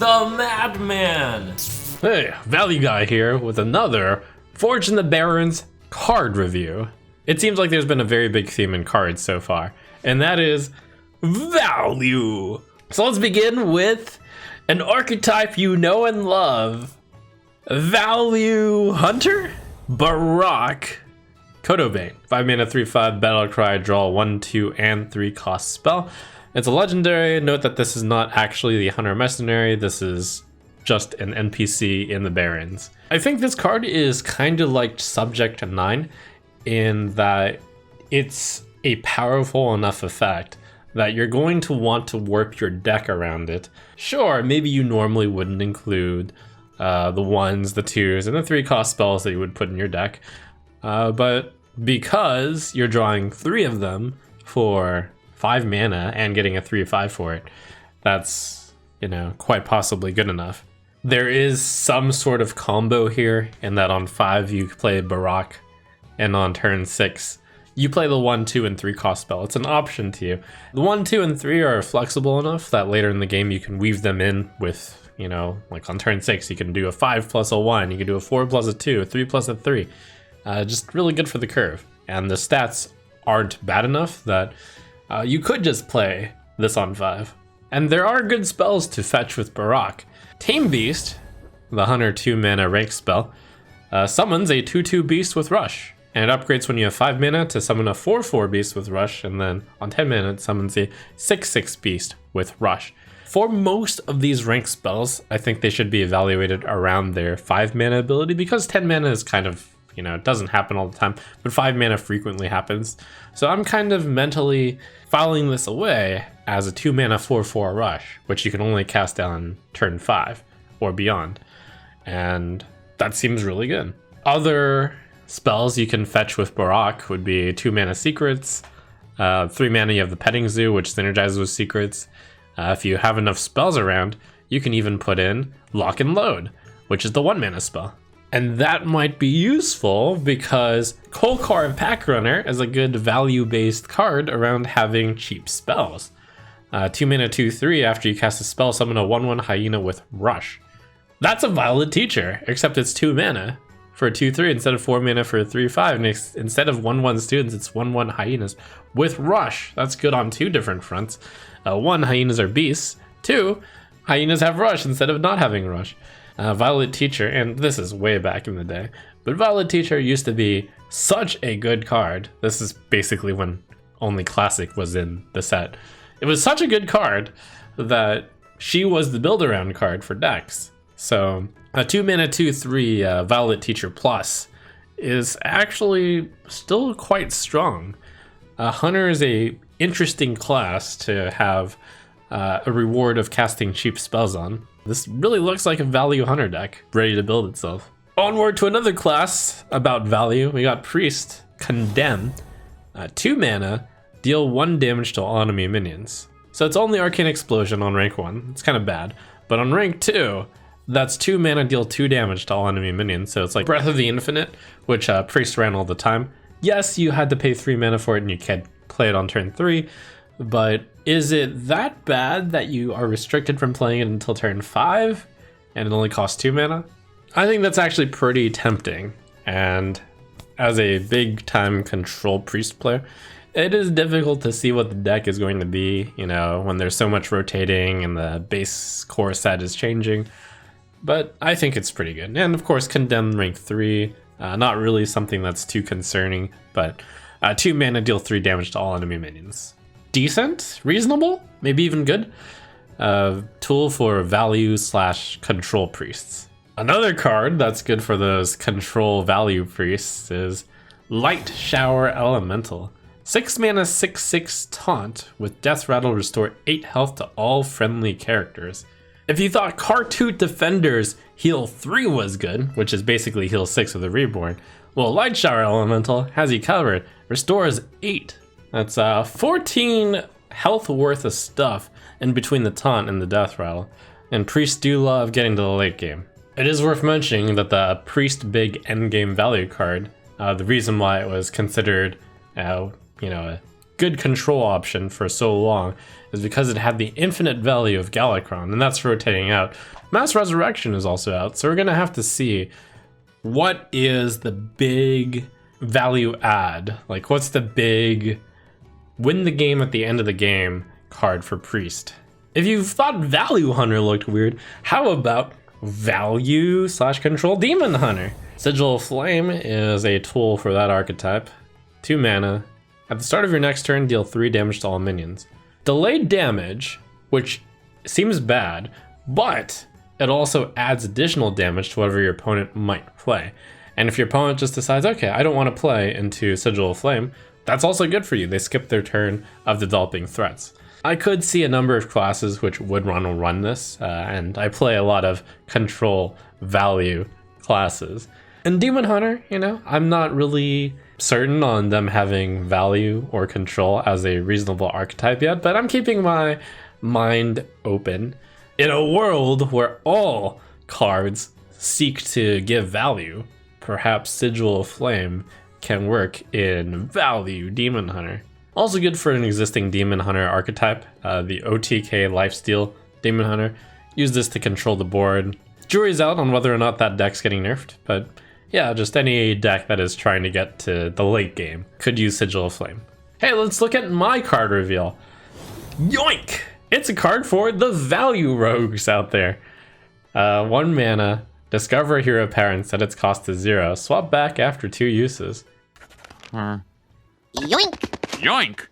The Madman! Hey, Value Guy here with another Forged in the Barrens card review. It seems like there's been a very big theme in cards so far, and that is value. So let's begin with an archetype you know and love. Value Hunter? Barak Kodobane. 5 mana, 3/5, battle cry, draw 1, 2, and 3 cost spell. It's a legendary. Note that this is not actually the Hunter Mercenary, this is just an NPC in the Barrens. I think this card is kind of like Subject to 9 in that it's a powerful enough effect that you're going to want to warp your deck around it. Sure, maybe you normally wouldn't include the 1s, the 2s, and the 3 cost spells that you would put in your deck, but because you're drawing 3 of them for 5 mana and getting a 3/5 for it, that's, you know, quite possibly good enough. There is some sort of combo here in that on 5 you play Barak, and on turn 6 you play the 1, 2, and 3 cost spell. It's an option to you. The 1, 2, and 3 are flexible enough that later in the game you can weave them in with, you know, like on turn 6 you can do a 5 plus a 1, you can do a 4 plus a 2, a 3 plus a 3. Just really good for the curve. And the stats aren't bad enough that you could just play this on 5. And there are good spells to fetch with Barak. Tame Beast, the Hunter 2 mana rank spell, summons a 2/2 beast with Rush. And it upgrades when you have 5 mana to summon a 4/4 beast with Rush, and then on 10 mana it summons a 6/6 beast with Rush. For most of these rank spells, I think they should be evaluated around their 5 mana ability, because 10 mana is kind of, you know, it doesn't happen all the time, but 5 mana frequently happens. So I'm kind of mentally filing this away as a 2 mana 4/4 Rush, which you can only cast on turn 5 or beyond. And that seems really good. Other spells you can fetch with Barak would be 2 mana Secrets, 3 mana you have the Petting Zoo, which synergizes with Secrets. If you have enough spells around, you can even put in Lock and Load, which is the 1 mana spell. And that might be useful because Kolkar Pack Runner is a good value-based card around having cheap spells. 2 mana 2/3, after you cast a spell, summon a 1/1 hyena with Rush. That's a Violet Teacher, except it's 2 mana for a 2/3 instead of 4 mana for a 3/5. And instead of 1/1 students, it's 1/1 hyenas with Rush. That's good on 2 different fronts. 1, hyenas are beasts. 2, hyenas have Rush instead of not having Rush. Violet Teacher, and this is way back in the day, but Violet Teacher used to be such a good card. This is basically when only Classic was in the set. It was such a good card that she was the build-around card for decks. So a 2 mana 2/3 Violet Teacher Plus is actually still quite strong. Hunter is a interesting class to have a reward of casting cheap spells on. This really looks like a value Hunter deck ready to build itself. Onward to another class about value. We got Priest Condemn, 2 mana, deal 1 damage to all enemy minions. So it's only Arcane Explosion on rank 1. It's kind of bad, but on rank 2, that's 2 mana, deal 2 damage to all enemy minions. So it's like Breath of the Infinite, which Priest ran all the time. Yes, you had to pay 3 mana for it and you could play it on turn 3, but is it that bad that you are restricted from playing it until turn 5 and it only costs 2 mana? I think that's actually pretty tempting, and as a big time control Priest player, it is difficult to see what the deck is going to be, you know, when there's so much rotating and the base core set is changing, but I think it's pretty good. And of course, Condemn rank 3, not really something that's too concerning, but 2 mana, deal 3 damage to all enemy minions. Decent, reasonable, maybe even good. Tool for value/control priests. Another card that's good for those control value priests is Light Shower Elemental. 6 mana 6/6 taunt with Death Rattle, restore 8 health to all friendly characters. If you thought Kartut Defender's heal 3 was good, which is basically heal 6 of the Reborn, well, Light Shower Elemental has you covered. Restores 8. That's 14 health worth of stuff in between the taunt and the Death Rattle. And priests do love getting to the late game. It is worth mentioning that the Priest big endgame value card, the reason why it was considered, a good control option for so long is because it had the infinite value of Galakron, and that's rotating out. Mass Resurrection is also out, so we're gonna have to see what is the big value add. Like, what's the big win the game at the end of the game card for Priest? If you thought Value Hunter looked weird, how about Value/Control Demon Hunter? Sigil of Flame is a tool for that archetype. 2 mana. At the start of your next turn, deal 3 damage to all minions. Delayed damage, which seems bad, but it also adds additional damage to whatever your opponent might play. And if your opponent just decides, okay, I don't want to play into Sigil of Flame, that's also good for you. They skip their turn of developing threats. I could see a number of classes which would run this, and I play a lot of control value classes. And Demon Hunter, you know, I'm not really certain on them having value or control as a reasonable archetype yet, but I'm keeping my mind open. In a world where all cards seek to give value, perhaps Sigil of Flame can work in value Demon Hunter. Also good for an existing Demon Hunter archetype, the OTK Lifesteal Demon Hunter. Use this to control the board. Jury's out on whether or not that deck's getting nerfed, but yeah, just any deck that is trying to get to the late game could use Sigil of Flame. Hey, let's look at my card reveal. Yoink! It's a card for the value rogues out there. 1 mana, discover a hero power and set its cost to 0. Swap back after 2 uses. Yoink! Yoink!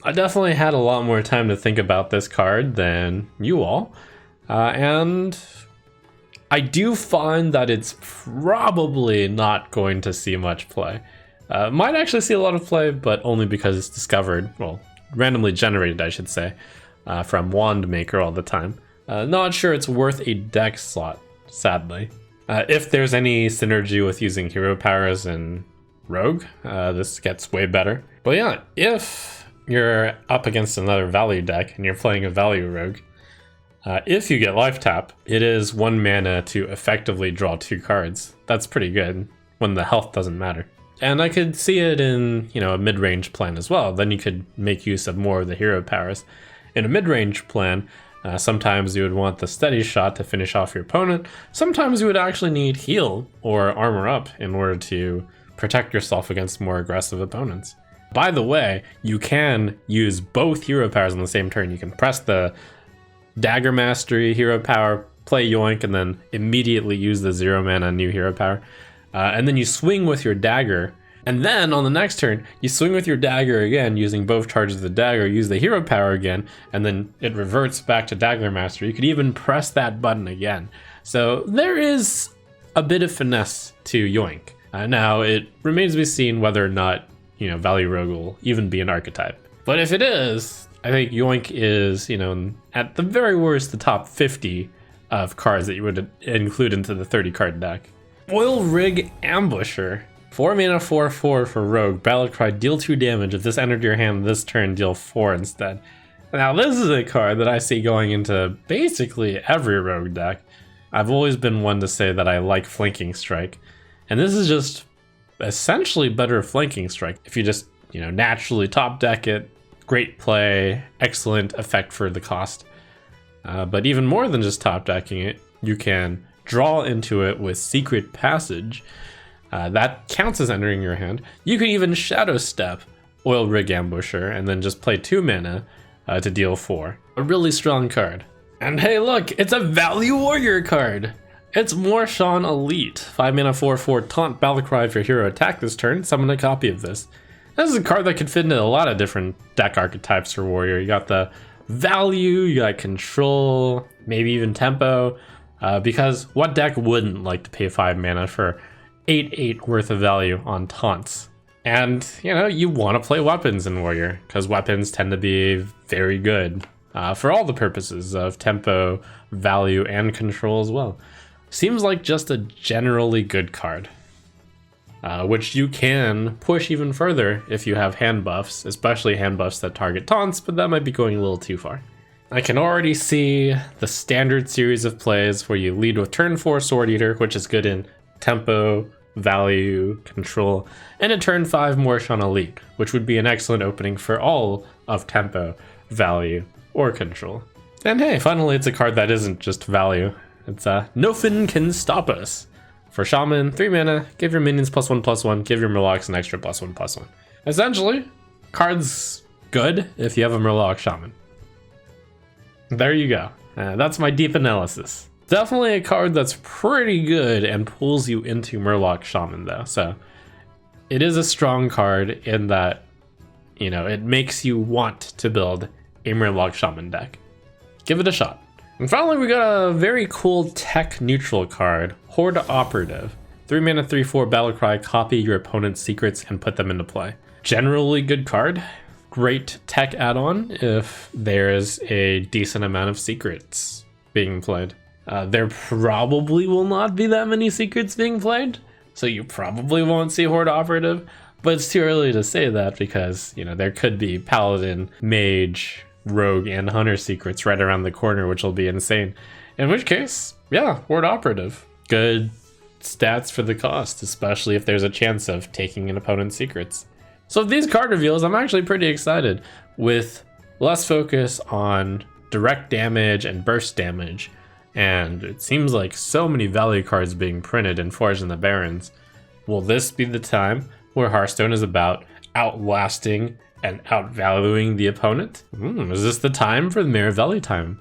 I definitely had a lot more time to think about this card than you all. And I do find that it's probably not going to see much play. Might actually see a lot of play, but only because it's discovered, well, randomly generated, I should say, from Wand Maker all the time. Not sure it's worth a deck slot, sadly. If there's any synergy with using hero powers and Rogue, this gets way better. But yeah, if you're up against another value deck and you're playing a value Rogue, if you get life tap, it is 1 mana to effectively draw 2 cards. That's pretty good when the health doesn't matter. And I could see it in, you know, a mid-range plan as well. Then you could make use of more of the hero powers. In a mid-range plan, sometimes you would want the steady shot to finish off your opponent. Sometimes you would actually need heal or armor up in order to protect yourself against more aggressive opponents. By the way, you can use both hero powers on the same turn. You can press the Dagger Mastery hero power, play Yoink, and then immediately use the 0 mana new hero power. And then you swing with your dagger, and then on the next turn, you swing with your dagger again, using both charges of the dagger, use the hero power again, and then it reverts back to Dagger Master. You could even press that button again. So there is a bit of finesse to Yoink. Now, it remains to be seen whether or not, you know, Value Rogue will even be an archetype. But if it is, I think Yoink is, you know, at the very worst, the top 50 of cards that you would include into the 30 card deck. Oil Rig Ambusher. 4 mana 4/4 for Rogue. Battlecry, deal 2 damage. If this entered your hand this turn, deal 4 instead. Now this is a card that I see going into basically every Rogue deck. I've always been one to say that I like Flanking Strike. And this is just essentially better Flanking Strike. If you just, you know, naturally top deck it, great play, excellent effect for the cost. But even more than just top decking it, you can draw into it with Secret Passage. That counts as entering your hand. You can even Shadow Step Oil Rig Ambusher and then just play 2 mana to deal 4. A really strong card. And hey look, it's a Value Warrior card! It's Morshan Elite. 5 mana 4/4 taunt Battlecry if your hero attack this turn, summon a copy of this. This is a card that could fit into a lot of different deck archetypes for Warrior. You got the value, you got control, maybe even tempo. Because what deck wouldn't like to pay 5 mana for 8/8 worth of value on taunts? And, you know, you want to play weapons in Warrior, because weapons tend to be very good for all the purposes of tempo, value, and control as well. Seems like just a generally good card, which you can push even further if you have hand buffs, especially hand buffs that target taunts, but that might be going a little too far. I can already see the standard series of plays where you lead with turn 4 Sword Eater, which is good in tempo, value, control, and a turn 5 Morsh on Elite, which would be an excellent opening for all of tempo, value, or control. And hey, finally it's a card that isn't just value. It's Nothing Can Stop Us. For Shaman, 3 mana, give your minions +1/+1, give your Murlocs an extra +1/+1. Essentially, card's good if you have a Murloc Shaman. There you go. That's my deep analysis. Definitely a card that's pretty good and pulls you into Murloc Shaman though. So it is a strong card in that, you know, it makes you want to build a Murloc Shaman deck. Give it a shot. And finally, we got a very cool tech neutral card, Hoard Operative. 3 mana, 3/4 Battlecry, copy your opponent's secrets and put them into play. Generally good card. Great tech add-on if there's a decent amount of secrets being played. There probably will not be that many secrets being played, so you probably won't see Hoard Operative, but it's too early to say that because, you know, there could be Paladin, Mage, Rogue, and Hunter secrets right around the corner, which will be insane. In which case, yeah, Hoard Operative. Good stats for the cost, especially if there's a chance of taking an opponent's secrets. So these card reveals, I'm actually pretty excited with less focus on direct damage and burst damage. And it seems like so many value cards being printed and forged in the Barrens. Will this be the time where Hearthstone is about outlasting and outvaluing the opponent? Is this the time for the Mirror Valley time?